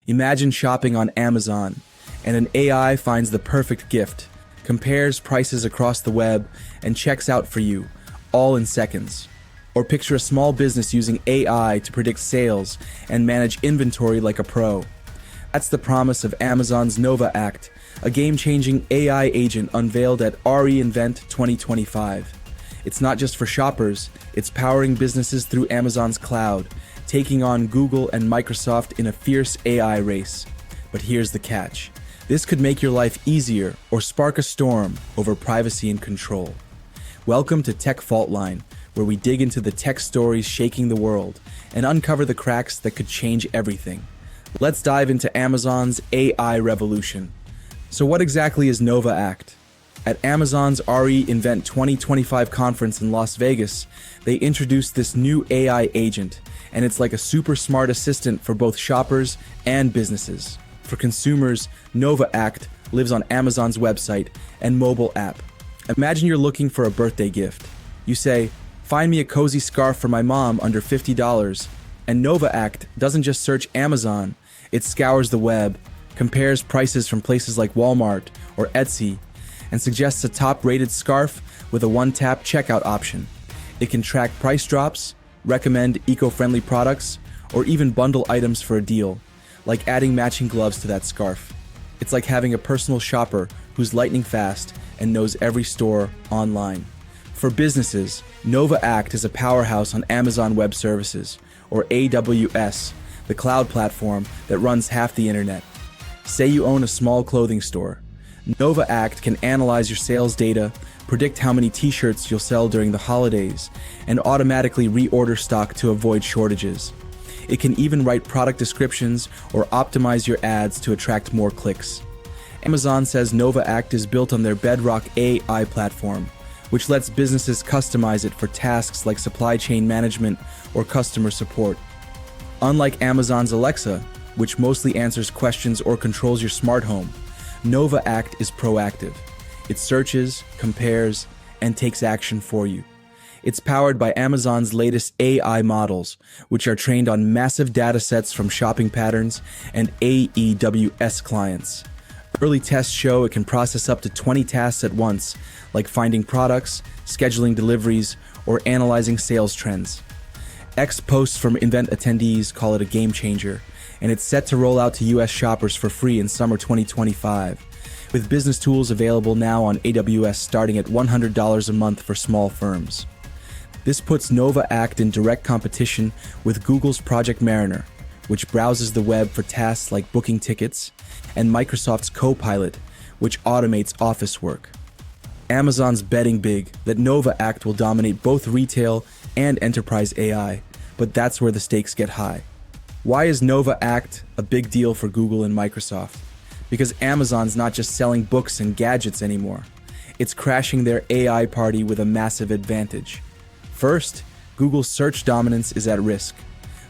Imagine shopping on Amazon, and an AI finds the perfect gift, compares prices across the web, and checks out for you, all in seconds. Or picture a small business using AI to predict sales and manage inventory like a pro. That's the promise of Amazon's Nova Act, a game-changing AI agent unveiled at re:Invent 2025. It's not just for shoppers, it's powering businesses through Amazon's cloud, taking on Google and Microsoft in a fierce AI race. But here's the catch. This could make your life easier or spark a storm over privacy and control. Welcome to Tech Faultline, where we dig into the tech stories shaking the world and uncover the cracks that could change everything. Let's dive into Amazon's AI revolution. So what exactly is Nova Act? At Amazon's re:Invent 2025 conference in Las Vegas, they introduced this new AI agent, and it's like a super smart assistant for both shoppers and businesses. For consumers, Nova Act lives on Amazon's website and mobile app. Imagine you're looking for a birthday gift. You say, "Find me a cozy scarf for my mom under $50. And Nova Act doesn't just search Amazon, it scours the web, compares prices from places like Walmart or Etsy, and suggests a top-rated scarf with a one-tap checkout option. It can track price drops, recommend eco-friendly products, or even bundle items for a deal, like adding matching gloves to that scarf. It's like having a personal shopper who's lightning fast and knows every store online. For businesses, Nova Act is a powerhouse on Amazon Web Services, or AWS, the cloud platform that runs half the internet. Say you own a small clothing store. Nova Act can analyze your sales data, predict how many t-shirts you'll sell during the holidays, and automatically reorder stock to avoid shortages. It can even write product descriptions or optimize your ads to attract more clicks. Amazon says Nova Act is built on their Bedrock AI platform, which lets businesses customize it for tasks like supply chain management or customer support. Unlike Amazon's Alexa, which mostly answers questions or controls your smart home, Nova Act is proactive. It searches, compares, and takes action for you. It's powered by Amazon's latest AI models, which are trained on massive datasets from shopping patterns and AWS clients. Early tests show it can process up to 20 tasks at once, like finding products, scheduling deliveries, or analyzing sales trends. Posts from event attendees call it a game changer, and it's set to roll out to US shoppers for free in summer 2025, with business tools available now on AWS starting at $100 a month for small firms. This puts Nova Act in direct competition with Google's Project Mariner, which browses the web for tasks like booking tickets, and Microsoft's Copilot, which automates office work. Amazon's betting big that Nova Act will dominate both retail and enterprise AI, but that's where the stakes get high. Why is Nova Act a big deal for Google and Microsoft? Because Amazon's not just selling books and gadgets anymore. It's crashing their AI party with a massive advantage. First, Google's search dominance is at risk.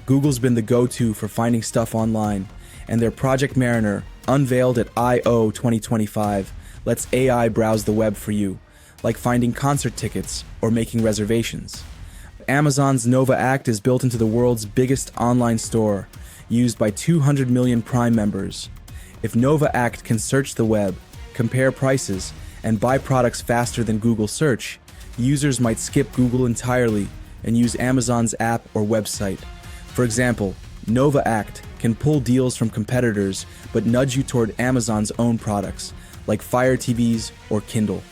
Google's been the go-to for finding stuff online, and their Project Mariner, unveiled at I/O 2025, lets AI browse the web for you, like finding concert tickets or making reservations. Amazon's Nova Act is built into the world's biggest online store, used by 200 million Prime members. If Nova Act can search the web, compare prices, and buy products faster than Google search, users might skip Google entirely and use Amazon's app or website. For example, Nova Act can pull deals from competitors but nudge you toward Amazon's own products, like Fire TVs or Kindle.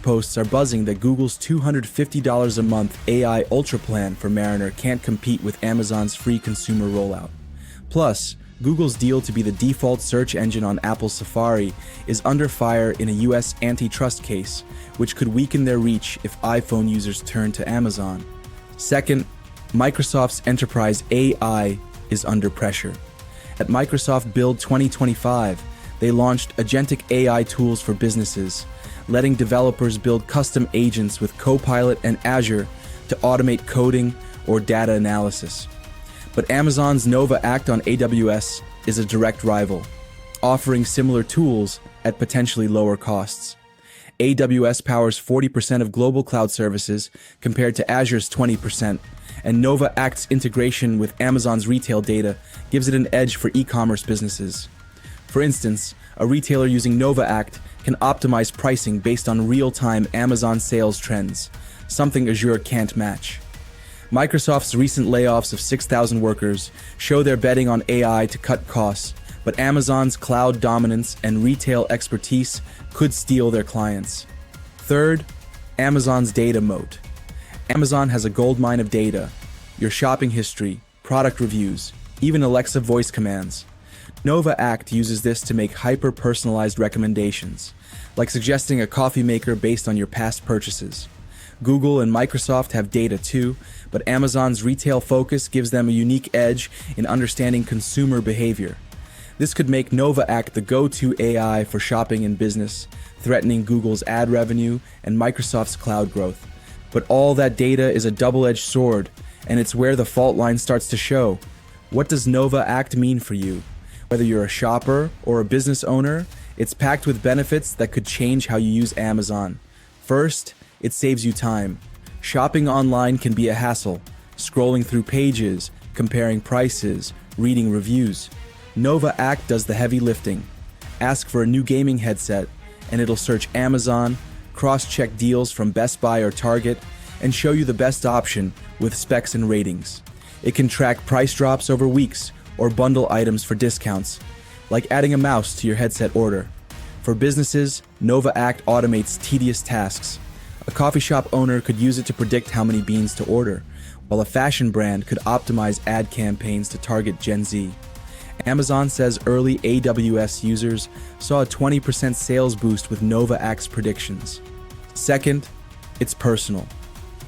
Posts are buzzing that Google's $250 a month AI Ultra plan for Mariner can't compete with Amazon's free consumer rollout. Plus, Google's deal to be the default search engine on Apple's Safari is under fire in a US antitrust case, which could weaken their reach if iPhone users turn to Amazon. Second, Microsoft's enterprise AI is under pressure. At Microsoft Build 2025, they launched agentic AI tools for businesses, letting developers build custom agents with Copilot and Azure to automate coding or data analysis. But Amazon's Nova Act on AWS is a direct rival, offering similar tools at potentially lower costs. AWS powers 40% of global cloud services compared to Azure's 20%, and Nova Act's integration with Amazon's retail data gives it an edge for e-commerce businesses. For instance, a retailer using Nova Act can optimize pricing based on real-time Amazon sales trends, something Azure can't match. Microsoft's recent layoffs of 6,000 workers show they're betting on AI to cut costs, but Amazon's cloud dominance and retail expertise could steal their clients. Third, Amazon's data moat. Amazon has a goldmine of data: your shopping history, product reviews, even Alexa voice commands. Nova Act uses this to make hyper-personalized recommendations, like suggesting a coffee maker based on your past purchases. Google and Microsoft have data too, but Amazon's retail focus gives them a unique edge in understanding consumer behavior. This could make Nova Act the go-to AI for shopping and business, threatening Google's ad revenue and Microsoft's cloud growth. But all that data is a double-edged sword, and it's where the fault line starts to show. What does Nova Act mean for you? Whether you're a shopper or a business owner, it's packed with benefits that could change how you use Amazon. First, it saves you time. Shopping online can be a hassle, scrolling through pages, comparing prices, reading reviews. Nova Act does the heavy lifting. Ask for a new gaming headset, and it'll search Amazon, cross-check deals from Best Buy or Target, and show you the best option with specs and ratings. It can track price drops over weeks or bundle items for discounts, like adding a mouse to your headset order. For businesses, Nova Act automates tedious tasks. A coffee shop owner could use it to predict how many beans to order, while a fashion brand could optimize ad campaigns to target Gen Z. Amazon says early AWS users saw a 20% sales boost with Nova Act's predictions. Second, it's personal.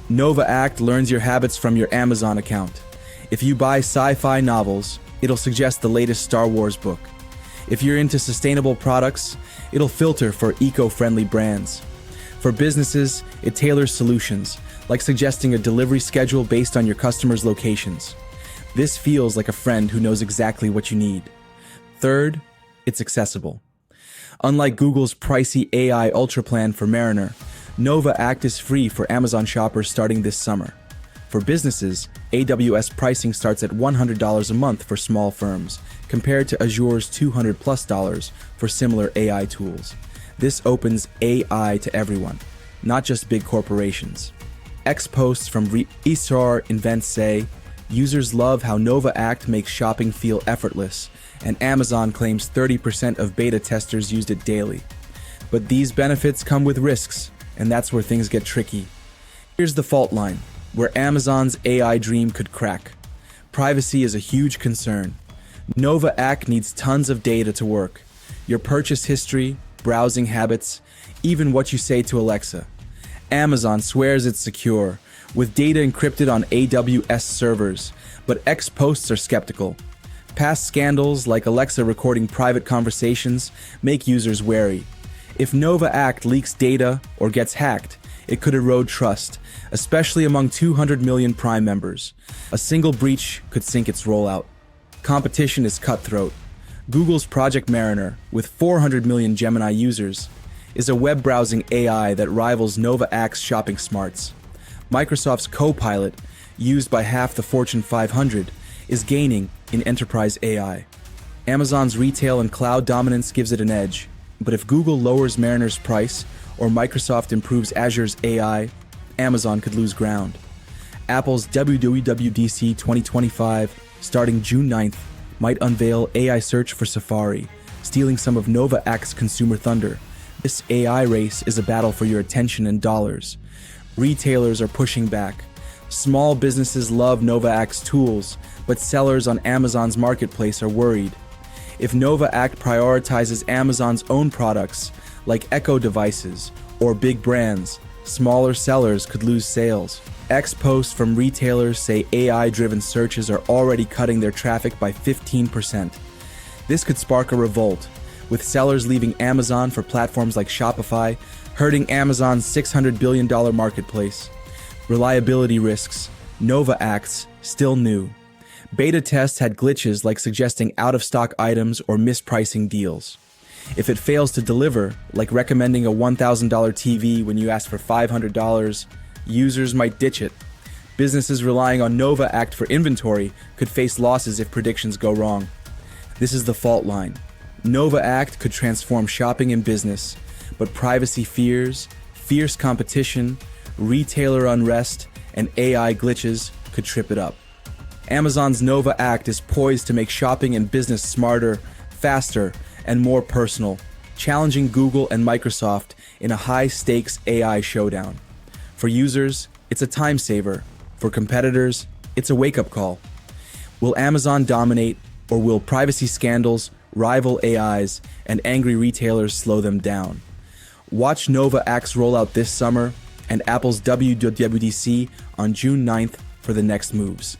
Nova Act learns your habits from your Amazon account. If you buy sci-fi novels, it'll suggest the latest Star Wars book. If you're into sustainable products, it'll filter for eco-friendly brands. For businesses, it tailors solutions, like suggesting a delivery schedule based on your customers' locations. This feels like a friend who knows exactly what you need. Third, it's accessible. Unlike Google's pricey AI Ultra plan for Mariner, Nova Act is free for Amazon shoppers starting this summer. For businesses, AWS pricing starts at $100 a month for small firms, compared to Azure's $200+ for similar AI tools. This opens AI to everyone, not just big corporations. Ex-posts from Isar Invents say, users love how Nova Act makes shopping feel effortless, and Amazon claims 30% of beta testers used it daily. But these benefits come with risks, and that's where things get tricky. Here's the fault line, where Amazon's AI dream could crack. Privacy is a huge concern. Nova Act needs tons of data to work. Your purchase history, browsing habits, even what you say to Alexa. Amazon swears it's secure, with data encrypted on AWS servers, but ex-posts are skeptical. Past scandals like Alexa recording private conversations make users wary. If Nova Act leaks data or gets hacked, it could erode trust, especially among 200 million Prime members. A single breach could sink its rollout. Competition is cutthroat. Google's Project Mariner, with 400 million Gemini users, is a web browsing AI that rivals Nova Act's shopping smarts. Microsoft's Copilot, used by half the Fortune 500, is gaining in enterprise AI. Amazon's retail and cloud dominance gives it an edge, but if Google lowers Mariner's price or Microsoft improves Azure's AI, Amazon could lose ground. Apple's WWDC 2025, starting June 9th, might unveil AI search for Safari, stealing some of Nova Act's consumer thunder. This AI race is a battle for your attention and dollars. Retailers are pushing back. Small businesses love Nova Act's tools, but sellers on Amazon's marketplace are worried. If Nova Act prioritizes Amazon's own products, like Echo devices or big brands, smaller sellers could lose sales. Ex-posts from retailers say AI-driven searches are already cutting their traffic by 15%. This could spark a revolt, with sellers leaving Amazon for platforms like Shopify, hurting Amazon's $600 billion marketplace. Reliability risks. Nova Act's still new. Beta tests had glitches like suggesting out-of-stock items or mispricing deals. If it fails to deliver, like recommending a $1,000 TV when you ask for $500, users might ditch it. Businesses relying on Nova Act for inventory could face losses if predictions go wrong. This is the fault line. Nova Act could transform shopping and business, but privacy fears, fierce competition, retailer unrest, and AI glitches could trip it up. Amazon's Nova Act is poised to make shopping and business smarter, faster, and more personal, challenging Google and Microsoft in a high-stakes AI showdown. For users, it's a time saver. For competitors, it's a wake-up call. Will Amazon dominate, or will privacy scandals, rival AIs, and angry retailers slow them down? Watch Nova Act's rollout this summer and Apple's WWDC on June 9th for the next moves.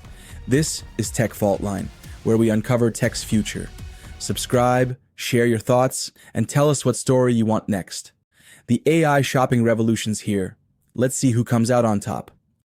This is Tech Fault Line, where we uncover tech's future. Subscribe, share your thoughts, and tell us what story you want next. The AI shopping revolution's here. Let's see who comes out on top.